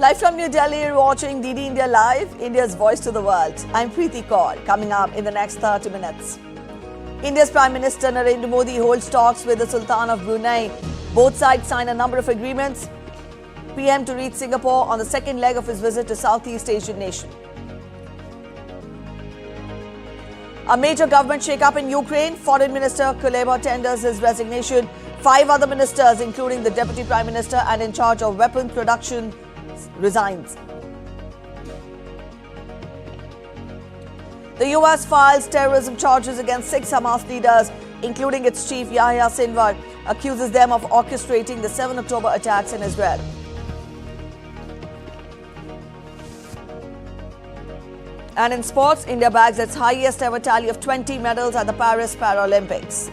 Live from New Delhi, you're watching DD India Live, India's voice to the world. I'm Preeti Kaur. Coming up in the next 30 minutes. India's Prime Minister Narendra Modi holds talks with the Sultan of Brunei. Both sides sign a number of agreements. PM to reach Singapore on the second leg of his visit to Southeast Asian nation. A major government shake-up in Ukraine. Foreign Minister Kuleba tenders his resignation. 5 other ministers, including the Deputy Prime Minister and in charge of weapon production, resigns. The US files terrorism charges against 6 Hamas leaders, including its chief Yahya Sinwar, accuses them of orchestrating the 7 October attacks in Israel. And in sports, India bags its highest ever tally of 20 medals at the Paris Paralympics.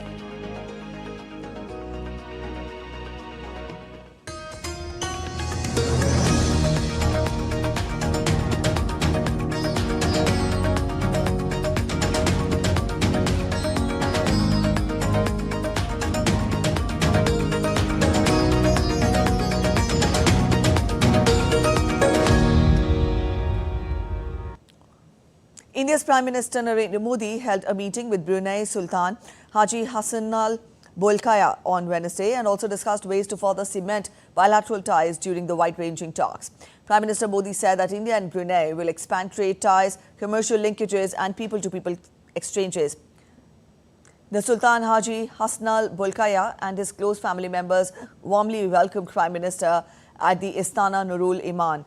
India's Prime Minister Narendra Modi held a meeting with Brunei Sultan Haji Hassan Al Bolkiah on Wednesday and also discussed ways to further cement bilateral ties during the wide-ranging talks. Prime Minister Modi said that India and Brunei will expand trade ties, commercial linkages and people-to-people exchanges. The Sultan Haji Hassan Al Bolkiah and his close family members warmly welcomed Prime Minister at the Istana Nurul Iman.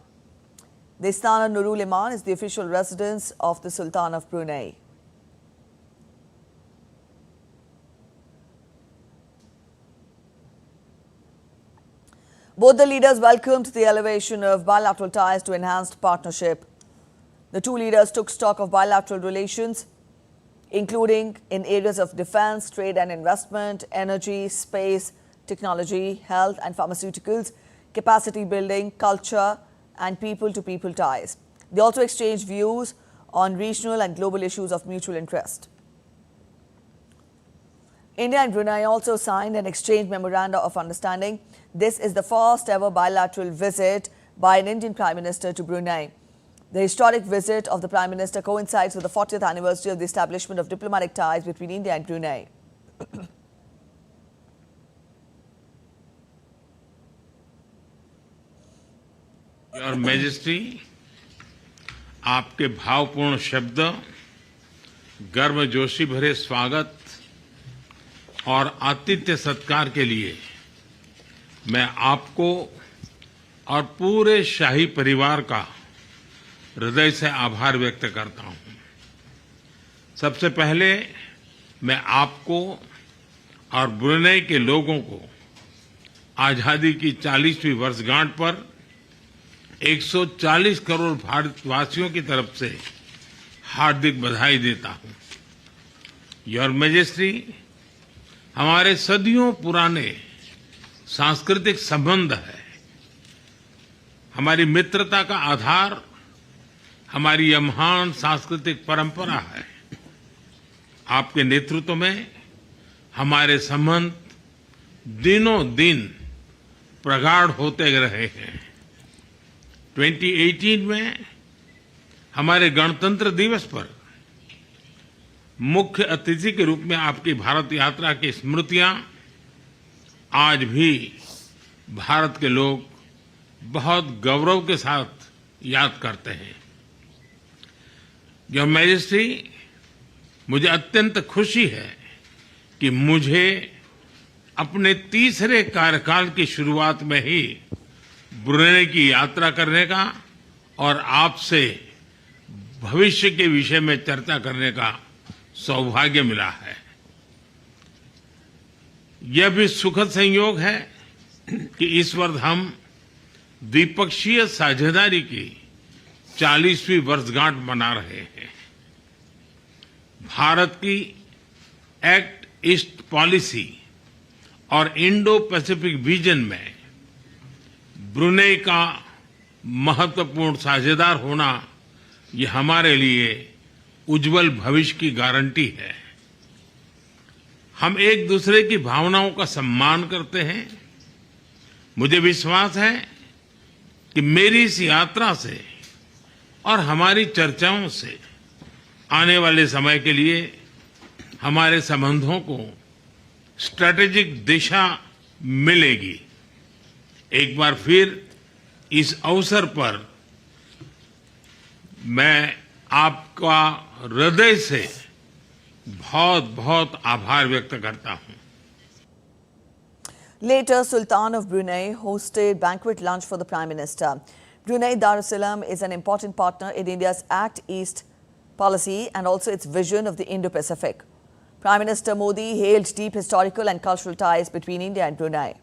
The Istana Nurul Iman is the official residence of the Sultan of Brunei. Both the leaders welcomed the elevation of bilateral ties to enhanced partnership. The two leaders took stock of bilateral relations, including in areas of defense, trade and investment, energy, space, technology, health and pharmaceuticals, capacity building, culture, and people-to-people ties. They also exchanged views on regional and global issues of mutual interest. India and Brunei also signed an exchange memoranda of understanding. This is the first ever bilateral visit by an Indian Prime Minister to Brunei. The historic visit of the Prime Minister coincides with the 40th anniversary of the establishment of diplomatic ties between India and Brunei. Your Majesty, आपके भावपूर्ण शब्द, गर्मजोशी भरे स्वागत और आतिथ्य सत्कार के लिए मैं आपको और पूरे शाही परिवार का हृदय से आभार व्यक्त करता हूं। सबसे पहले मैं आपको और ब्रुनेई के लोगों को आजादी की 40वीं वर्षगांठ पर 140 करोड़ भारतवासियों की तरफ से हार्दिक बधाई देता हूं। योर मैजेस्टी, हमारे सदियों पुराने सांस्कृतिक संबंध है। हमारी मित्रता का आधार हमारी यह महान सांस्कृतिक परंपरा है। आपके नेतृत्व में हमारे संबंध दिनों दिन प्रगाढ़ होते रहे हैं। 2018 में हमारे गणतंत्र दिवस पर मुख्य अतिथि के रूप में आपकी भारत यात्रा की स्मृतियां आज भी भारत के लोग बहुत गौरव के साथ याद करते हैं। योर मैजेस्टी, मुझे अत्यंत खुशी है कि मुझे अपने तीसरे कार्यकाल की शुरुआत में ही ब्रुनेई की यात्रा करने का और आपसे भविष्य के विषय में चर्चा करने का सौभाग्य मिला है। यह भी सुखद संयोग है कि इस वर्ष हम द्विपक्षीय साझेदारी की 40वीं वर्षगांठ मना रहे हैं। भारत की एक्ट ईस्ट पॉलिसी और इंडो पैसिफिक विजन में ब्रुनेई का महत्वपूर्ण साझेदार होना ये हमारे लिए उज्जवल भविष्य की गारंटी है। हम एक दूसरे की भावनाओं का सम्मान करते हैं। मुझे विश्वास है कि मेरी इस यात्रा से और हमारी चर्चाओं से आने वाले समय के लिए हमारे संबंधों को स्ट्रैटेजिक दिशा मिलेगी। एक बार फिर इस अवसर पर मैं आपका हृदय से बहुत बहुत आभार व्यक्त करता हूं। Later, Sultan of Brunei hosted banquet lunch for the Prime Minister. Brunei Darussalam is an important partner in India's Act East policy and also its vision of the Indo-Pacific. Prime Minister Modi hailed deep historical and cultural ties between India and Brunei.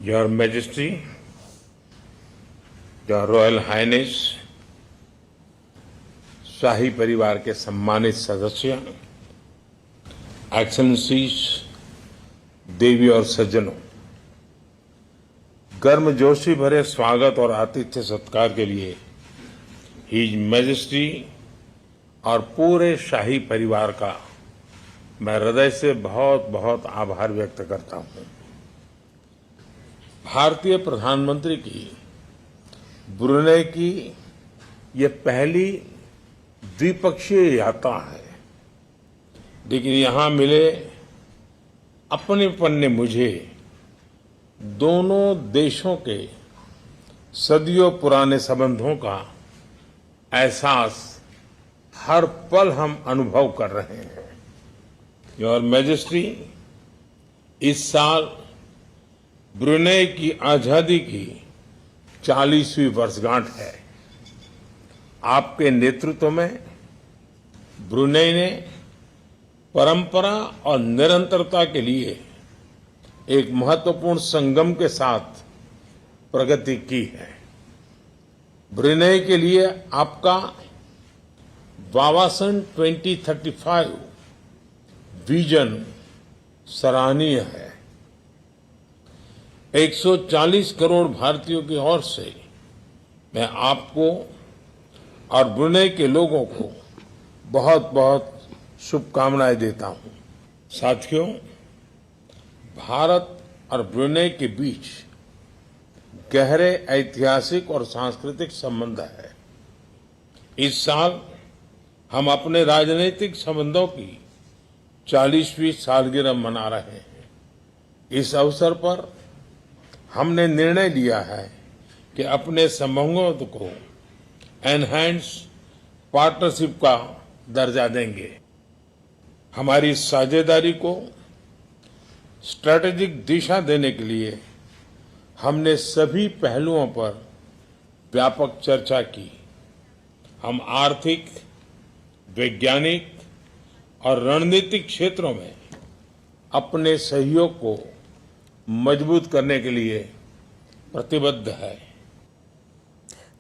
Your Majesty, Your Royal Highness, शाही परिवार के सम्मानित सदस्य, excellencies, देवी और सज्जनों, गर्मजोशी भरे स्वागत और आतिथ्य सत्कार के लिए हिज मैजेस्टी और पूरे शाही परिवार का मैं हृदय से बहुत बहुत आभार व्यक्त करता हूं। भारतीय प्रधानमंत्री की ब्रुनेई की ये पहली द्विपक्षीय यात्रा है, लेकिन यहां मिले अपनेपन ने मुझे दोनों देशों के सदियों पुराने संबंधों का एहसास हर पल हम अनुभव कर रहे हैं। योर मैजेस्टी, इस साल ब्रुनेई की आजादी की 40वीं वर्षगांठ है। आपके नेतृत्व में ब्रुनेई ने परंपरा और निरंतरता के लिए एक महत्वपूर्ण संगम के साथ प्रगति की है। ब्रुनेई के लिए आपका वावासन 2035 विजन सराहनीय है। 140 करोड़ भारतीयों की ओर से मैं आपको और ब्रुनेई के लोगों को बहुत बहुत शुभकामनाएं देता हूं। साथियों, भारत और ब्रुनेई के बीच गहरे ऐतिहासिक और सांस्कृतिक संबंध है। इस साल हम अपने राजनीतिक संबंधों की 40वीं सालगिरह मना रहे हैं। इस अवसर पर हमने निर्णय लिया है कि अपने संबंधों को एनहांस पार्टनरशिप का दर्जा देंगे। हमारी साझेदारी को स्ट्रैटेजिक दिशा देने के लिए हमने सभी पहलुओं पर व्यापक चर्चा की। हम आर्थिक, वैज्ञानिक और रणनीतिक क्षेत्रों में अपने सहयोग को मजबूत करने के लिए प्रतिबद्ध है।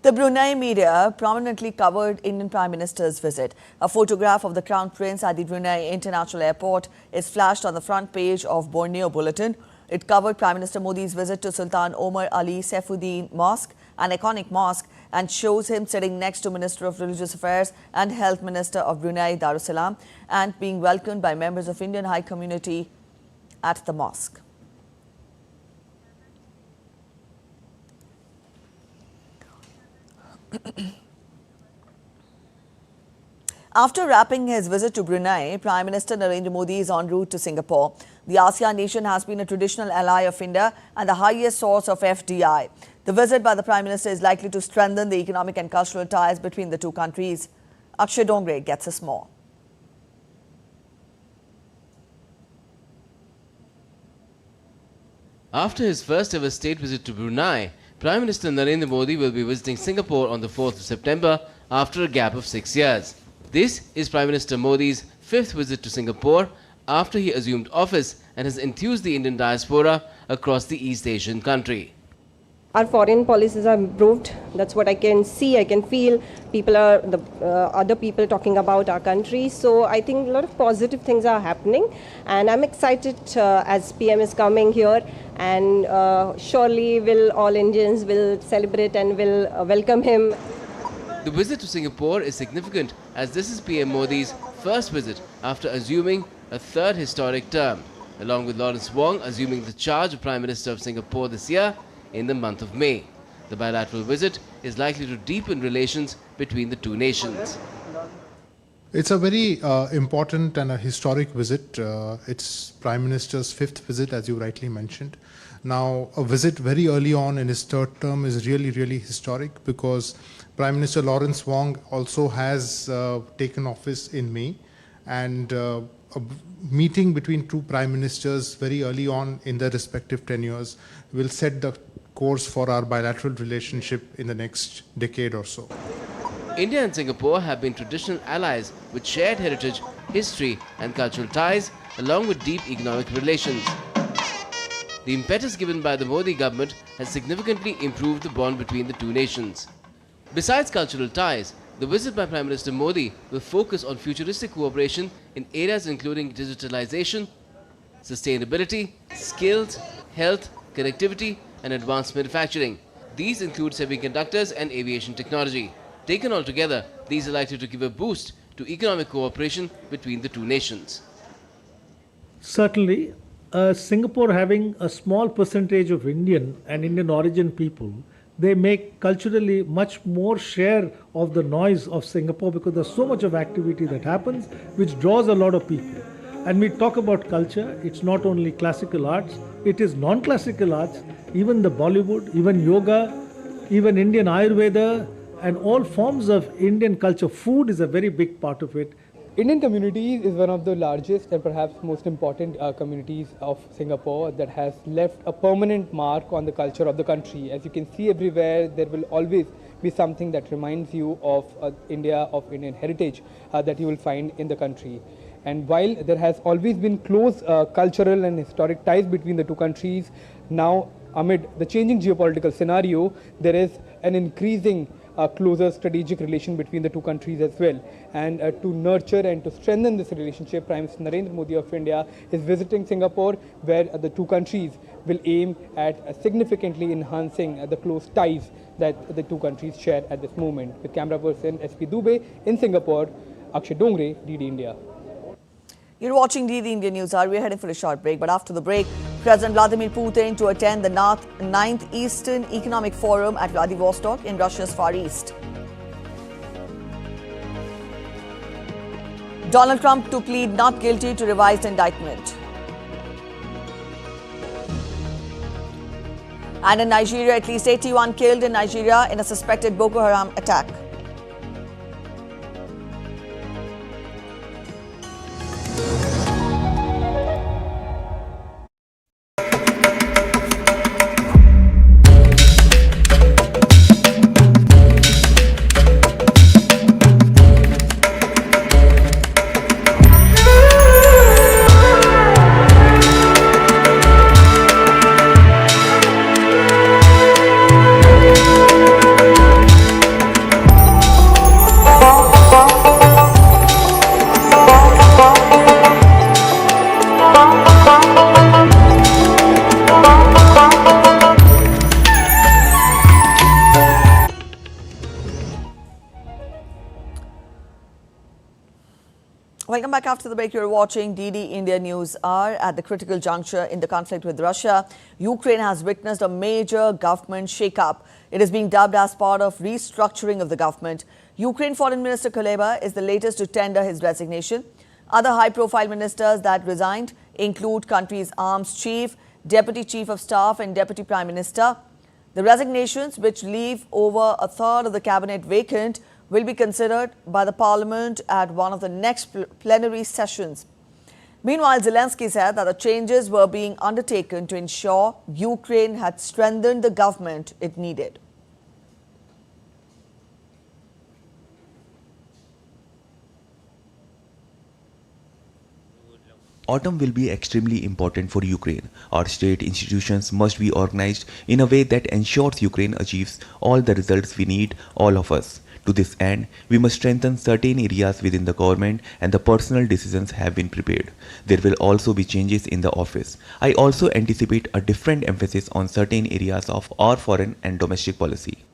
The Brunei media prominently covered Indian Prime Minister's visit. A photograph of the Crown Prince at the Brunei International Airport is flashed on the front page of Borneo Bulletin. It covered Prime Minister Modi's visit to Sultan Omar Ali Saifuddin Mosque, an iconic mosque, and shows him sitting next to Minister of Religious Affairs and Health Minister of Brunei Darussalam and being welcomed by members of Indian High Community at the mosque. After wrapping his visit to Brunei, Prime Minister Narendra Modi is en route to Singapore. The ASEAN nation has been a traditional ally of India and the highest source of FDI. The visit by the Prime Minister is likely to strengthen the economic and cultural ties between the two countries. Akshay Dongre gets us more. After his first ever state visit to Brunei, Prime Minister Narendra Modi will be visiting Singapore on the 4th of September after a gap of 6 years. This is Prime Minister Modi's 5th visit to Singapore after he assumed office and has enthused the Indian diaspora across the East Asian country. Our foreign policies are improved. That's what I can see, I can feel. People are, other people talking about our country. So I think a lot of positive things are happening. And I'm excited as PM is coming here. And surely will all Indians will celebrate and will welcome him. The visit to Singapore is significant as this is PM Modi's first visit after assuming a third historic term, along with Lawrence Wong assuming the charge of Prime Minister of Singapore this year in the month of May. The bilateral visit is likely to deepen relations between the two nations. It's a very important and a historic visit. It's Prime Minister's fifth visit, as you rightly mentioned. Now, a visit very early on in his third term is really, really historic because Prime Minister Lawrence Wong also has taken office in May, and a meeting between two Prime Ministers very early on in their respective tenures will set the course for our bilateral relationship in the next decade or so. India and Singapore have been traditional allies with shared heritage, history and cultural ties, along with deep economic relations. The impetus given by the Modi government has significantly improved the bond between the two nations. Besides cultural ties, the visit by Prime Minister Modi will focus on futuristic cooperation in areas including digitalization, sustainability, skills, health, connectivity and advanced manufacturing. These include semiconductors and aviation technology. Taken all together, these are likely to give a boost to economic cooperation between the two nations. Certainly, Singapore having a small percentage of Indian and Indian origin people, they make culturally much more share of the noise of Singapore because there's so much of activity that happens which draws a lot of people. And we talk about culture, it's not only classical arts, it is non-classical arts, even the Bollywood, even yoga, even Indian Ayurveda, and all forms of Indian culture. Food is a very big part of it. Indian community is one of the largest and perhaps most important communities of Singapore that has left a permanent mark on the culture of the country. As you can see everywhere, there will always be something that reminds you of India, of Indian heritage that you will find in the country. And while there has always been close cultural and historic ties between the two countries, now amid the changing geopolitical scenario, there is an increasing closer strategic relation between the two countries as well. And to nurture and to strengthen this relationship, Prime Minister Narendra Modi of India is visiting Singapore, where the two countries will aim at significantly enhancing the close ties that the two countries share at this moment. With camera person SP Dubey in Singapore, Akshay Dongre, DD India. You're watching DD India News Hour. We're heading for a short break, but after the break, President Vladimir Putin to attend the 9th Eastern Economic Forum at Vladivostok in Russia's Far East. Donald Trump to plead not guilty to revised indictment. And in Nigeria, at least 81 killed in Nigeria in a suspected Boko Haram attack. Welcome back after the break. You're watching DD India News Hour. At the critical juncture in the conflict with Russia, Ukraine has witnessed a major government shakeup. It is being dubbed as part of restructuring of the government. Ukraine Foreign Minister Kuleba is the latest to tender his resignation. Other high-profile ministers that resigned include country's arms chief, deputy chief of staff and deputy prime minister. The resignations, which leave over a third of the cabinet vacant, will be considered by the parliament at one of the next plenary sessions. Meanwhile, Zelensky said that the changes were being undertaken to ensure Ukraine had strengthened the government it needed. Autumn will be extremely important for Ukraine. Our state institutions must be organized in a way that ensures Ukraine achieves all the results we need, all of us. To this end, we must strengthen certain areas within the government, and the personal decisions have been prepared. There will also be changes in the office. I also anticipate a different emphasis on certain areas of our foreign and domestic policy.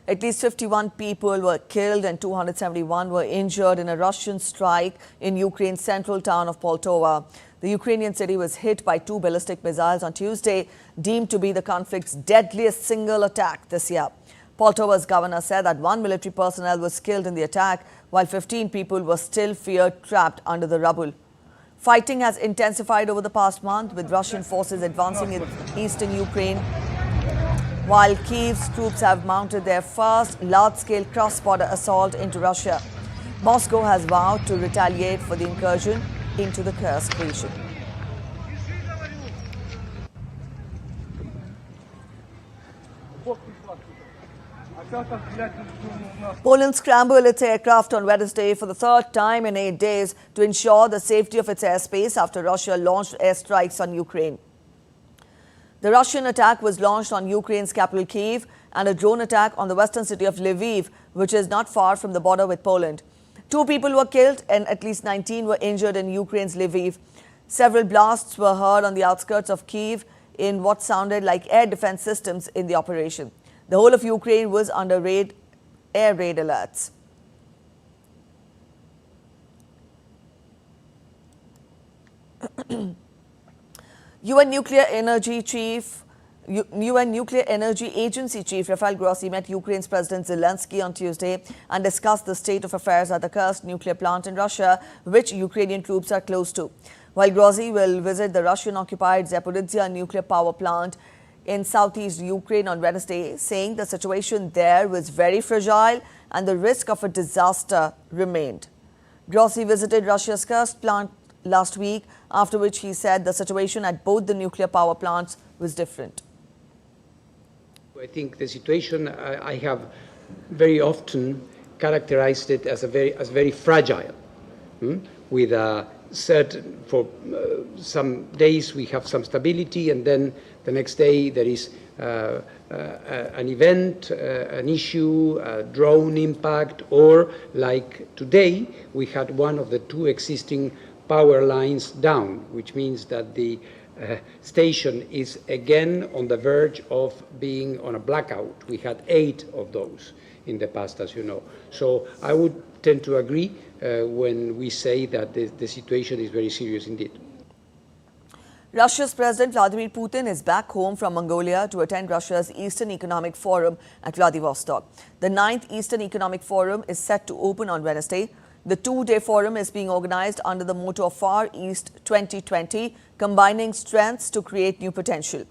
At least 51 people were killed and 271 were injured in a Russian strike in Ukraine's central town of Poltava. The Ukrainian city was hit by 2 ballistic missiles on Tuesday, deemed to be the conflict's deadliest single attack this year. Poltava's governor said that 1 military personnel was killed in the attack, while 15 people were still feared trapped under the rubble. Fighting has intensified over the past month, with Russian forces advancing in eastern Ukraine, while Kyiv's troops have mounted their first large-scale cross-border assault into Russia. Moscow has vowed to retaliate for the incursion into the Kursk region. Poland scrambled its aircraft on Wednesday for the third time in 8 days to ensure the safety of its airspace after Russia launched airstrikes on Ukraine. The Russian attack was launched on Ukraine's capital Kyiv and a drone attack on the western city of Lviv, which is not far from the border with Poland. 2 people were killed and at least 19 were injured in Ukraine's Lviv. Several blasts were heard on the outskirts of Kyiv in what sounded like air defense systems in the operation. The whole of Ukraine was under air raid alerts. UN Nuclear Energy Agency Chief Rafael Grossi met Ukraine's President Zelensky on Tuesday and discussed the state of affairs at the Kursk nuclear plant in Russia, which Ukrainian troops are close to. While Grossi will visit the Russian-occupied Zaporizhzhia nuclear power plant in southeast Ukraine on Wednesday, saying the situation there was very fragile and the risk of a disaster remained. Grossi visited Russia's Kursk plant last week, after which he said the situation at both the nuclear power plants was different. I think the situation, I have very often characterized it as very fragile. With for some days we have some stability, and then the next day there is an event, an issue, a drone impact, or like today we had one of the 2 existing power lines down, which means that the station is again on the verge of being on a blackout. We had 8 of those in the past, as you know. So I would tend to agree when we say that the situation is very serious indeed. Russia's President Vladimir Putin is back home from Mongolia to attend Russia's Eastern Economic Forum at Vladivostok. The 9th Eastern Economic Forum is set to open on Wednesday. The 2-day forum is being organized under the motto of Far East 2020, combining strengths to create new potential.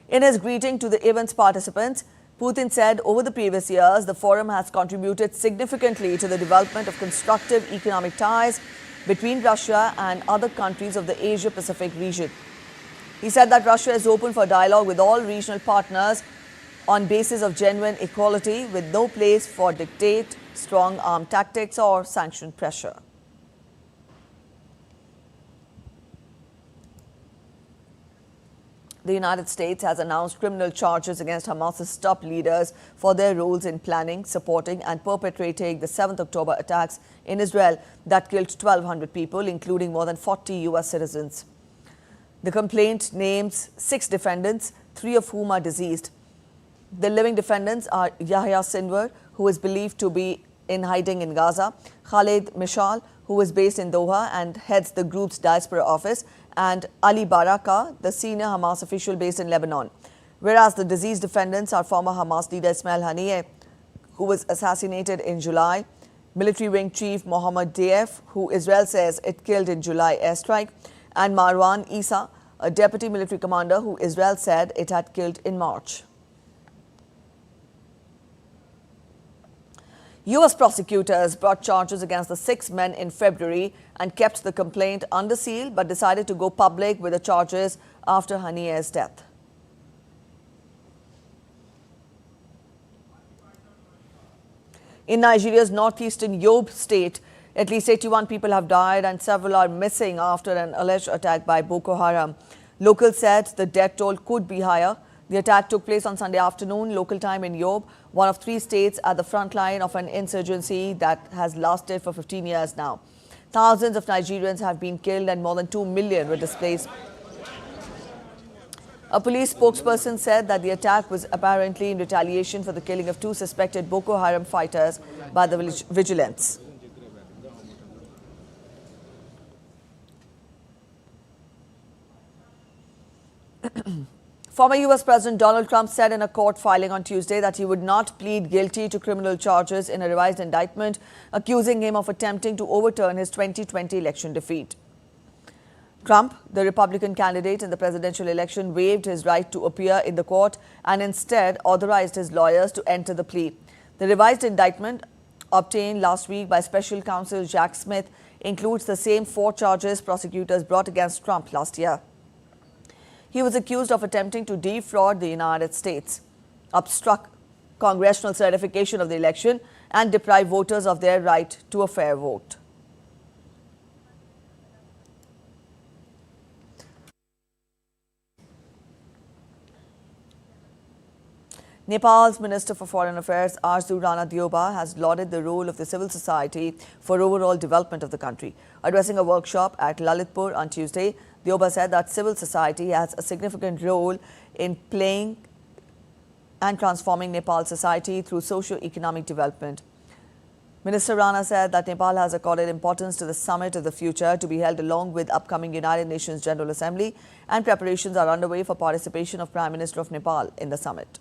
In his greeting to the event's participants, Putin said over the previous years, the forum has contributed significantly to the development of constructive economic ties between Russia and other countries of the Asia-Pacific region. He said that Russia is open for dialogue with all regional partners on basis of genuine equality, with no place for dictate, strong arm tactics or sanction pressure. The United States has announced criminal charges against Hamas's top leaders for their roles in planning, supporting and perpetrating the 7th October attacks in Israel that killed 1,200 people, including more than 40 U.S. citizens. The complaint names 6 defendants, 3 of whom are deceased. The living defendants are Yahya Sinwar, who is believed to be in hiding in Gaza, Khaled Mishal, who is based in Doha and heads the group's diaspora office, and Ali Baraka, the senior Hamas official based in Lebanon. Whereas the deceased defendants are former Hamas leader Ismail Haniyeh, who was assassinated in July, military wing chief Mohammed Deif, who Israel says it killed in July airstrike, and Marwan Issa, a deputy military commander who Israel said it had killed in March. U.S. prosecutors brought charges against the 6 men in February and kept the complaint under seal, but decided to go public with the charges after Haniyeh's death. In Nigeria's northeastern Yobe state, at least 81 people have died and several are missing after an alleged attack by Boko Haram. Locals said the death toll could be higher. The attack took place on Sunday afternoon, local time in Yobe, one of 3 states at the front line of an insurgency that has lasted for 15 years now. Thousands of Nigerians have been killed and more than 2 million were displaced. A police spokesperson said that the attack was apparently in retaliation for the killing of 2 suspected Boko Haram fighters by the vigilantes. Former US President Donald Trump said in a court filing on Tuesday that he would not plead guilty to criminal charges in a revised indictment accusing him of attempting to overturn his 2020 election defeat. Trump, the Republican candidate in the presidential election, waived his right to appear in the court and instead authorized his lawyers to enter the plea. The revised indictment, obtained last week by special counsel Jack Smith, includes the same 4 charges prosecutors brought against Trump last year. He was accused of attempting to defraud the United States, obstruct congressional certification of the election, and deprive voters of their right to a fair vote. Nepal's Minister for Foreign Affairs, Arzu Rana Dioba, has lauded the role of the civil society for overall development of the country. Addressing a workshop at Lalitpur on Tuesday, Dioba said that civil society has a significant role in playing and transforming Nepal's society through socio-economic development. Minister Rana said that Nepal has accorded importance to the Summit of the Future to be held along with upcoming United Nations General Assembly, and preparations are underway for participation of Prime Minister of Nepal in the summit.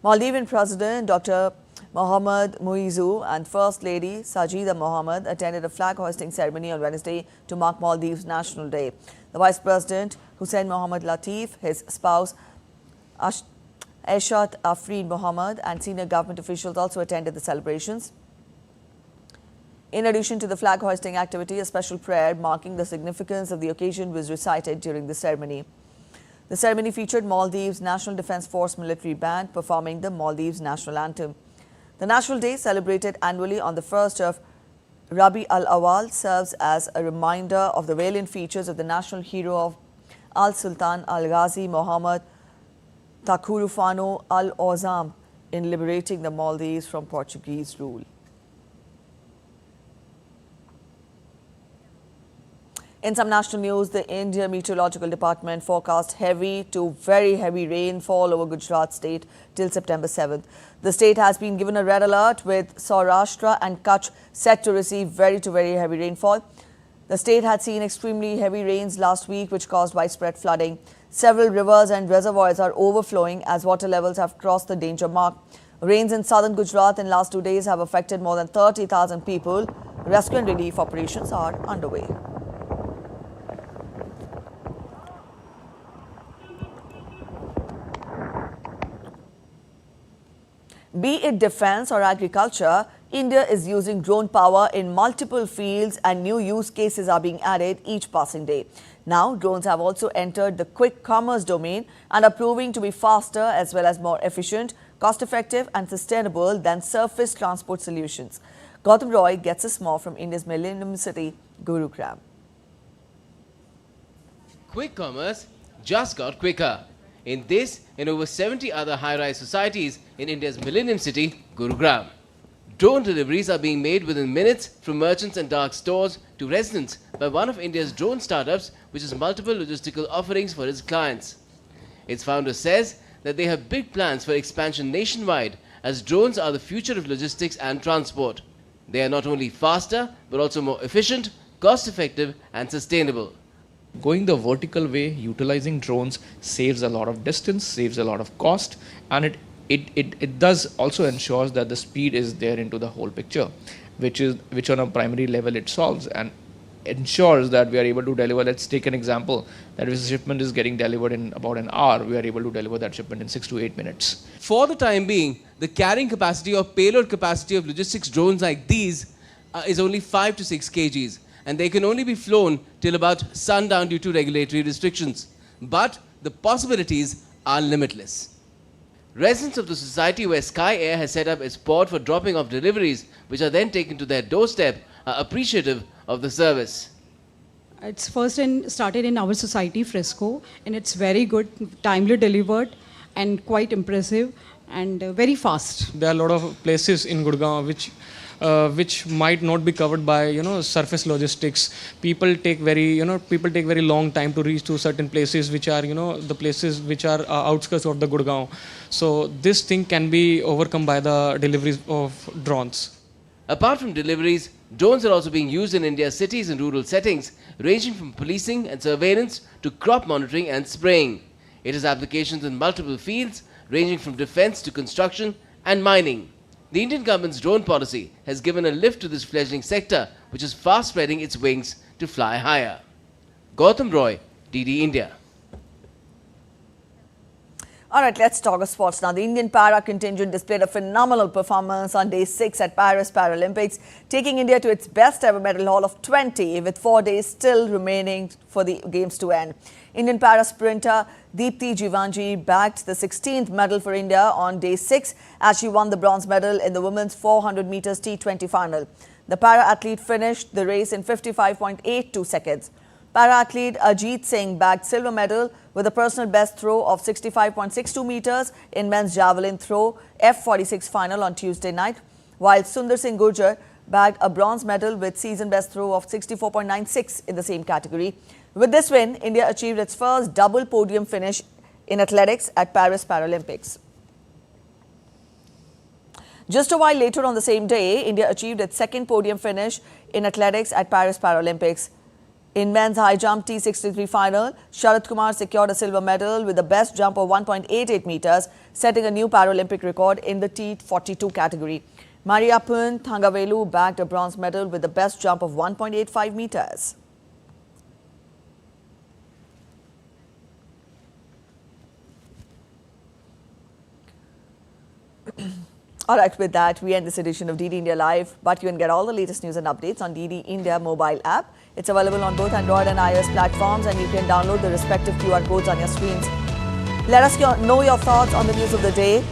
Maldivian President Dr. Mohamed Muizzu and First Lady Sajida Mohammed attended a flag-hoisting ceremony on Wednesday to mark Maldives' National Day. The Vice President, Hussein Mohammed Latif, his spouse Aishat Afreen Mohammed, and senior government officials also attended the celebrations. In addition to the flag-hoisting activity, a special prayer marking the significance of the occasion was recited during the ceremony. The ceremony featured Maldives' National Defence Force military band performing the Maldives national anthem. The National Day, celebrated annually on the 1st of Rabi al-Awwal, serves as a reminder of the valiant features of the national hero of Al-Sultan Al-Ghazi Muhammad Takurufano Al-Ozam in liberating the Maldives from Portuguese rule. In some national news, the India Meteorological Department forecast heavy to very heavy rainfall over Gujarat state till September 7th. The state has been given a red alert, with Saurashtra and Kutch set to receive very to very heavy rainfall. The state had seen extremely heavy rains last week, which caused widespread flooding. Several rivers and reservoirs are overflowing as water levels have crossed the danger mark. Rains in southern Gujarat in last 2 days have affected more than 30,000 people. Rescue and relief operations are underway. Be it defense or agriculture, India is using drone power in multiple fields, and new use cases are being added each passing day. Now, drones have also entered the quick commerce domain and are proving to be faster as well as more efficient, cost-effective and sustainable than surface transport solutions. Gautam Roy gets us more from India's millennium city, Gurugram. Quick commerce just got quicker. In this and over 70 other high-rise societies in India's millennium city, Gurugram. Drone deliveries are being made within minutes from merchants and dark stores to residents by one of India's drone startups, which has multiple logistical offerings for its clients. Its founder says that they have big plans for expansion nationwide, as drones are the future of logistics and transport. They are not only faster, but also more efficient, cost-effective and sustainable. Going the vertical way, utilizing drones saves a lot of distance, saves a lot of cost, and it does also ensures that the speed is there into the whole picture, which on a primary level it solves and ensures that we are able to deliver. Let's take an example that if a shipment is getting delivered in about an hour, we are able to deliver that shipment in 6 to 8 minutes. For the time being, the carrying capacity or payload capacity of logistics drones like these is only 5 to 6 kgs. And they can only be flown till about sundown due to regulatory restrictions. But the possibilities are limitless. Residents of the society where Sky Air has set up its pod for dropping off deliveries, which are then taken to their doorstep, are appreciative of the service. It's first started in our society, Fresco, and it's very good, timely delivered and quite impressive and very fast. There are a lot of places in Gurgaon which which might not be covered by surface logistics. People take very long time to reach to certain places which are the places which are outskirts of the Gurgaon. So this thing can be overcome by the deliveries of drones. Apart from deliveries, drones are also being used in India's cities and rural settings, ranging from policing and surveillance to crop monitoring and spraying. It has applications in multiple fields, ranging from defense to construction and mining. The Indian government's drone policy has given a lift to this fledgling sector, which is fast spreading its wings to fly higher. Gautam Roy, DD India. All right, let's talk of sports now. The Indian para contingent displayed a phenomenal performance on day 6 at Paris Paralympics, taking India to its best ever medal haul of 20, with 4 days still remaining for the games to end. Indian para sprinter Deepti Jivanji bagged the 16th medal for India on day 6 as she won the bronze medal in the women's 400 meters T20 final. The para athlete finished the race in 55.82 seconds. Para-athlete Ajit Singh bagged silver medal with a personal best throw of 65.62 meters in men's javelin throw F46 final on Tuesday night, while Sundar Singh Gurjar bagged a bronze medal with season best throw of 64.96 in the same category. With this win, India achieved its first double podium finish in athletics at Paris Paralympics. Just a while later on the same day, India achieved its second podium finish in athletics at Paris Paralympics. In men's high jump T63 final, Sharat Kumar secured a silver medal with a best jump of 1.88 meters, setting a new Paralympic record in the T42 category. Mariappan Thangavelu bagged a bronze medal with the best jump of 1.85 meters. All right, with that, we end this edition of DD India Live, but you can get all the latest news and updates on DD India mobile app. It's available on both Android and iOS platforms, and you can download the respective QR codes on your screens. Let us know your thoughts on the news of the day,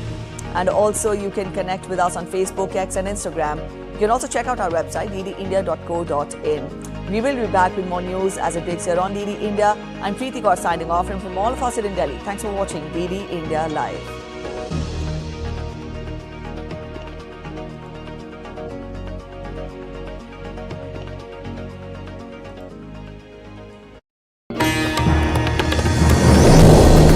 and also you can connect with us on Facebook, X and Instagram. You can also check out our website, ddindia.co.in. We will be back with more news as it breaks here on DD India. I'm Preeti Kaur signing off, and from all of us here in Delhi, thanks for watching DD India Live.